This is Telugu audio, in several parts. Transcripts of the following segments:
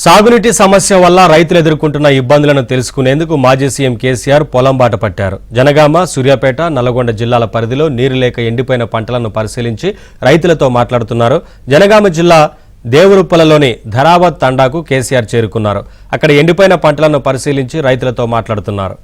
సాగునీటి సమస్య వల్ల రైతులు ఎదుర్కొంటున్న ఇబ్బందులను తెలుసుకునేందుకు మాజీ సీఎం కేసీఆర్ పొలం బాట పట్టారు. జనగామ, సూర్యాపేట, నల్లగొండ జిల్లాల పరిధిలో నీరు లేక ఎండిపోయిన పంటలను పరిశీలించి రైతులతో మాట్లాడుతున్నారు. జనగామ జిల్లా దేవరుప్పలలోని ధరావత్ తండాకు కేసీఆర్ చేరుకున్నారు. అక్కడ ఎండిపోయిన పంటలను పరిశీలించి రైతులతో మాట్లాడుతున్నారు.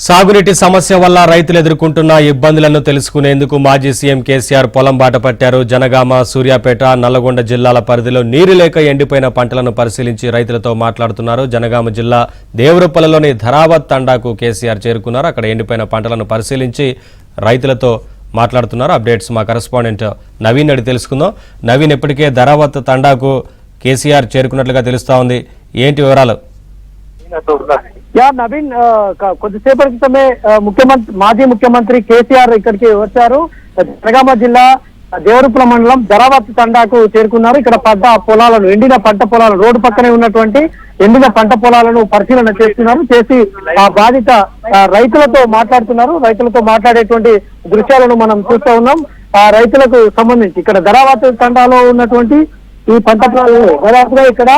సాగునీటి సమస్య వల్ల రైతులు ఎదుర్కొంటున్న ఇబ్బందులను తెలుసుకునేందుకు మాజీ సీఎం కేసీఆర్ పొలం బాట పట్టారు. జనగామ, సూర్యాపేట, నల్లగొండ జిల్లాల పరిధిలో నీరు లేక ఎండిపోయిన పంటలను పరిశీలించి రైతులతో మాట్లాడుతున్నారు. జనగామ జిల్లా దేవరుప్పలలోని ధరావత్ తండాకు కేసీఆర్ చేరుకున్నారు. అక్కడ ఎండిపోయిన పంటలను పరిశీలించి రైతులతో మాట్లాడుతున్నారు. అప్డేట్స్ మా కరెస్పాండెంట్ నవీన్ అడిగి తెలుసుకుందాం. నవీన్, ఇప్పటికే ధరావత్ తండాకు కేసీఆర్ చేరుకున్నట్లుగా తెలుస్తా ఉంది. ఏంటి వివరాలు? నవీన్, కొద్దిసేపటి క్రితమే మాజీ ముఖ్యమంత్రి కేసీఆర్ ఇక్కడికి వచ్చారు. జనగామ జిల్లా దేవరుప్పల మండలం ధరావత్ తండాకు చేరుకున్నారు. ఇక్కడ పంట పొలాలను, ఎండిన పంట పొలాలను, రోడ్డు పక్కనే ఉన్నటువంటి ఎండిన పంట పొలాలను పరిశీలన చేస్తున్నారు. చేసి ఆ బాధిత రైతులతో మాట్లాడుతున్నారు. రైతులతో మాట్లాడేటువంటి దృశ్యాలను మనం చూస్తూ ఉన్నాం. ఆ రైతులకు సంబంధించి ఇక్కడ ధరావత్ తండాలో ఉన్నటువంటి ఈ పంట పొలాలు దాదాపుగా ఇక్కడ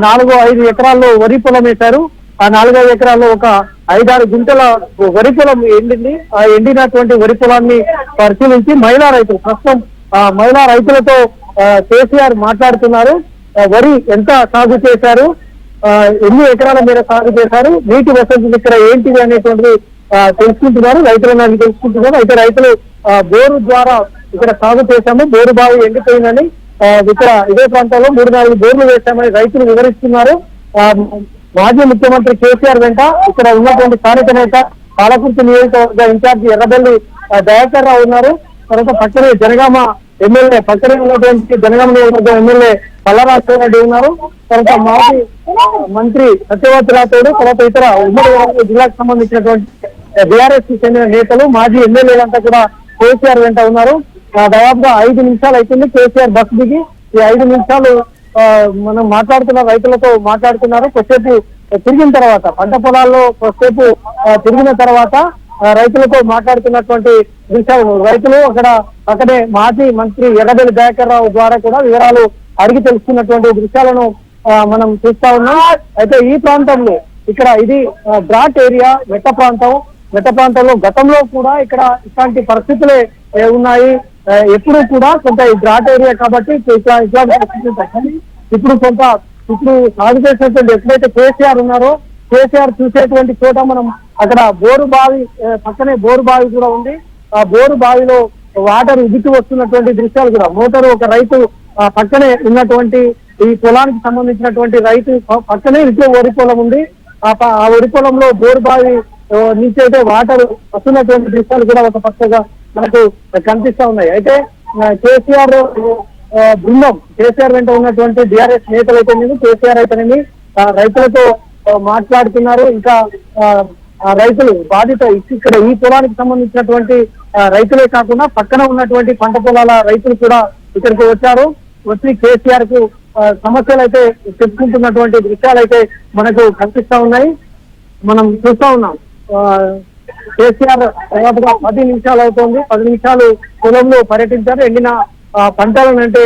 4-5 ఎకరాల్లో వరి పొలం వేశారు. ఆ 4-5 ఎకరాల్లో ఒక 5-6 గుంటల వరి పొలం ఎండింది. ఆ ఎండినటువంటి వరి పొలాన్ని పరిశీలించి మహిళా రైతులు, ప్రస్తుతం మహిళా రైతులతో కేసీఆర్ మాట్లాడుతున్నారు. వరి ఎంత సాగు చేశారు, ఎన్ని ఎకరాల మీద సాగు చేశారు, నీటి వసతి ఇక్కడ ఏంటిది అనేటువంటిది తెలుసుకుంటున్నారు. రైతులను తెలుసుకుంటున్నారు. అయితే రైతులు బోరు ద్వారా ఇక్కడ సాగు చేశాము, బోరు బావి ఎండిపోయిందని, ఇక్కడ ఇదే ప్రాంతాల్లో 3-4 బోర్లు వేశామని రైతులు వివరిస్తున్నారు. మాజీ ముఖ్యమంత్రి కేసీఆర్ వెంట ఇక్కడ ఉన్నటువంటి స్థానిక నేత పాలకుర్తి నియోజకవర్గ ఇన్ఛార్జి ఎర్రబెల్లి దయాకర్ రావు ఉన్నారు. తర్వాత పక్కనే జనగామ ఎమ్మెల్యే, పక్కనే ఉన్నటువంటి జనగామ నియోజకవర్గ ఎమ్మెల్యే పల్లరాజరెడ్డి ఉన్నారు. తర్వాత మాజీ మంత్రి సత్యవతి రాథోడ్, తర్వాత ఇతర ఉమ్మడి జిల్లాకు సంబంధించినటువంటి బీఆర్ఎస్ కి చెందిన నేతలు, మాజీ ఎమ్మెల్యేలంతా కూడా కేసీఆర్ వెంట ఉన్నారు. దాదాపుగా 5 నిమిషాలు అవుతుంది కేసీఆర్ బస్సు దిగి. ఈ 5 నిమిషాలు మనం మాట్లాడుతున్న రైతులతో మాట్లాడుతున్నారు. కొద్దిసేపు తిరిగిన తర్వాత పంట పొలాల్లో కొద్దిసేపు తిరిగిన తర్వాత రైతులతో మాట్లాడుతున్నటువంటి దృశ్యాలు, రైతులు అక్కడే మాజీ మంత్రి ఎర్రబెల్లి దయాకర్ రావు ద్వారా కూడా వివరాలు అడిగి తెలుసుకున్నటువంటి దృశ్యాలను మనం చూస్తా ఉన్నాం. అయితే ఈ ప్రాంతంలో ఇక్కడ ఇది డ్రాట్ ఏరియా, మెట్ట ప్రాంతంలో గతంలో కూడా ఇక్కడ ఇట్లాంటి పరిస్థితులే ఉన్నాయి. ఎప్పుడు కూడా కొంత డ్రాట్ ఏరియా కాబట్టి ఇట్లాంటి పరిస్థితులు ఇప్పుడు సాగు చేసినటువంటి ఎప్పుడైతే కేసీఆర్ ఉన్నారో, కేసీఆర్ చూసేటువంటి చోట మనం అక్కడ బోరు బావి, పక్కనే బోరు బావి కూడా ఉంది. ఆ బోరు బావిలో వాటర్ ఉదికి వస్తున్నటువంటి దృశ్యాలు కూడా, మోటారు ఒక రైతు పక్కనే ఉన్నటువంటి ఈ పొలానికి సంబంధించినటువంటి రైతు పక్కనే ఇంట్లో వరి పొలం ఉంది. ఆ వరి పొలంలో బోరు బావి నుంచి అయితే వాటర్ వస్తున్నటువంటి దృశ్యాలు కూడా ఒక పక్కగా మనకు కనిపిస్తా ఉన్నాయి. అయితే కేసీఆర్ బృందం, కేసీఆర్ వెంట ఉన్నటువంటి బీఆర్ఎస్ నేతలు అయితేనేమి, కేసీఆర్ అయితేనేమి రైతులతో మాట్లాడుతున్నారు. ఇంకా రైతులు బాధిత ఇక్కడ ఈ పొలానికి సంబంధించినటువంటి రైతులే కాకుండా పక్కన ఉన్నటువంటి పంట పొలాల రైతులు కూడా ఇక్కడికి వచ్చారు. వచ్చి కేసీఆర్ కు సమస్యలు అయితే చెప్పుకుంటున్నటువంటి దృశ్యాలు అయితే మనకు కనిపిస్తా ఉన్నాయి. మనం చూస్తా ఉన్నాం. కేసీఆర్ దాదాపుగా 10 నిమిషాలు అవుతోంది. 10 నిమిషాలు పొలంలో పర్యటించారు. ఎండిన పంటలను అంటే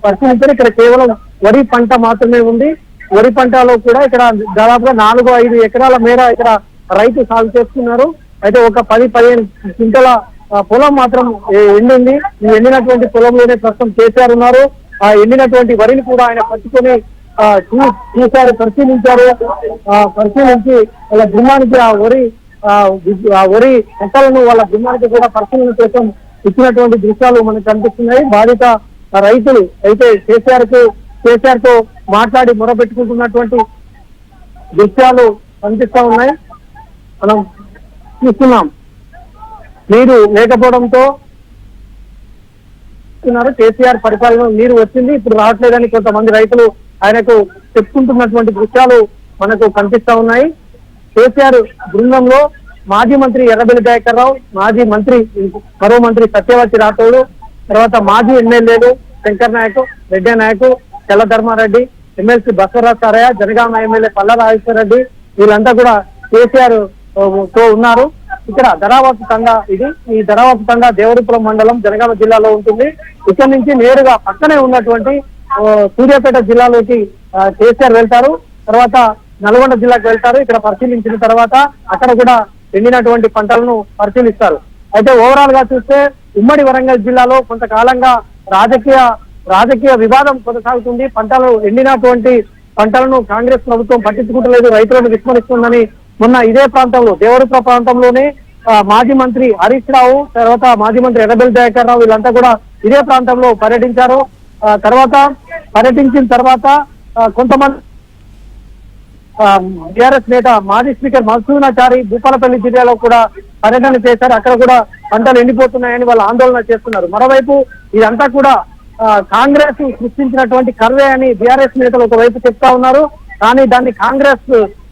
పరిశీలించారు. ఇక్కడ కేవలం వరి పంట మాత్రమే ఉంది. వరి పంటలో కూడా ఇక్కడ దాదాపుగా 4-5 ఎకరాల మేర ఇక్కడ రైతు సాగు చేస్తున్నారు. అయితే ఒక 10-15 క్వింటల పొలం మాత్రం ఎండింది. ఈ ఎండినటువంటి పొలంలోనే ప్రస్తుతం కేసీఆర్ ఉన్నారు. ఆ ఎండినటువంటి వరిని కూడా ఆయన పట్టుకొని చూశారు, పరిశీలించారు. పరిశీలించి వాళ్ళ బృందానికి ఆ వరి పంటలను వాళ్ళ బృందానికి కూడా పరిశీలన కోసం ఇచ్చినటువంటి దృశ్యాలు మనకు కనిపిస్తున్నాయి. బాధిత రైతులు అయితే కేసీఆర్ తో మాట్లాడి మొరబెట్టుకుంటున్నటువంటి దృశ్యాలు కనిపిస్తా ఉన్నాయి. మనం చూస్తున్నాం. నీరు లేకపోవడంతో కేసీఆర్ పరిపాలన నీరు వచ్చింది, ఇప్పుడు రావట్లేదని కొంతమంది రైతులు ఆయనకు చెప్పుకుంటున్నటువంటి దృశ్యాలు మనకు కనిపిస్తా ఉన్నాయి. కేసీఆర్ బృందంలో మాజీ మంత్రి ఎర్రబెల్లి దయాకర్ రావు, మాజీ మంత్రి మరో మంత్రి సత్యవతి రాథోడ్, తర్వాత మాజీ ఎమ్మెల్యేలు శంకర్ నాయక్, రెడ్డి నాయక్, తెల్లధర్మారెడ్డి, ఎమ్మెల్సీ బసవరాజ్ సారయ్య, జనగామ ఎమ్మెల్యే పల్లా రాజేశ్వరరెడ్డి వీళ్ళంతా కూడా కేసీఆర్ తో ఉన్నారు. ఇక్కడ ధరావత్ తండా ఈ ధరావత్ తండా దేవరపురం మండలం జనగామ జిల్లాలో ఉంటుంది. ఇక్కడ నుంచి నేరుగా పక్కనే ఉన్నటువంటి సూర్యాపేట జిల్లాలోకి కేసీఆర్ వెళ్తారు. తర్వాత నల్గొండ జిల్లాకు వెళ్తారు. ఇక్కడ పరిశీలించిన తర్వాత అక్కడ కూడా ఎండినటువంటి పంటలను పరిశీలిస్తారు. అయితే ఓవరాల్ గా చూస్తే ఉమ్మడి వరంగల్ జిల్లాలో కొంతకాలంగా రాజకీయ వివాదం కొనసాగుతుంది. ఎండినటువంటి పంటలను కాంగ్రెస్ ప్రభుత్వం పట్టించుకుంటలేదు, రైతులను విస్మరిస్తుందని మొన్న ఇదే ప్రాంతంలో దేవరపుర ప్రాంతంలోనే మాజీ మంత్రి హరీష్ రావు, తర్వాత మాజీ మంత్రి ఎర్రబెల్లి దయాకర్ రావు వీళ్ళంతా కూడా ఇదే ప్రాంతంలో పర్యటించారు. పర్యటించిన తర్వాత కొంతమంది టిఆర్ఎస్ నేత మాజీ స్పీకర్ మధుసూదనాచారి భూపాలపల్లి జిల్లాలో కూడా పర్యటన చేశారు. అక్కడ కూడా పంటలు ఎండిపోతున్నాయని వాళ్ళు ఆందోళన చేస్తున్నారు. మరోవైపు ఇదంతా కూడా కాంగ్రెస్ సృష్టించినటువంటి కర్వే అని బీఆర్ఎస్ నేతలు ఒకవైపు చెప్తా ఉన్నారు. కానీ దాన్ని కాంగ్రెస్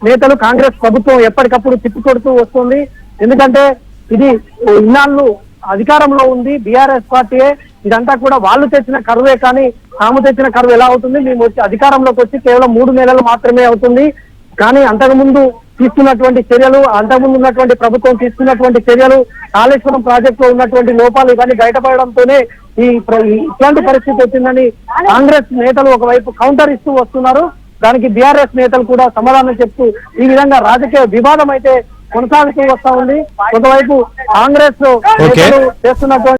నేతలు కాంగ్రెస్ ప్రభుత్వం ఎప్పటికప్పుడు తిప్పికొడుతూ వస్తుంది. ఎందుకంటే ఇది ఇన్నాళ్ళు అధికారంలో ఉంది బీఆర్ఎస్ పార్టీయే. ఇదంతా కూడా వాళ్ళు తెచ్చిన కరువే, కానీ తాము తెచ్చిన కరువు ఎలా అవుతుంది? మేము వచ్చి అధికారంలోకి వచ్చి కేవలం 3 నెలలు మాత్రమే అవుతుంది. కానీ అంతకుముందు తీసుకున్నటువంటి చర్యలు, అంతకుముందు ఉన్నటువంటి ప్రభుత్వం తీసుకున్నటువంటి చర్యలు, కాళేశ్వరం ప్రాజెక్ట్ లో ఉన్నటువంటి లోపాలు ఇవన్నీ బయటపడడంతోనే ఇట్లాంటి పరిస్థితి వచ్చిందని కాంగ్రెస్ నేతలు ఒకవైపు కౌంటర్ ఇస్తూ వస్తున్నారు. దానికి బీఆర్ఎస్ నేతలు కూడా సమాధానం చెప్తూ ఈ విధంగా రాజకీయ వివాదం అయితే కొనసాగుతూ వస్తా ఉంది. ఒకవైపు కాంగ్రెస్ నేతలు చేస్తున్నటువంటి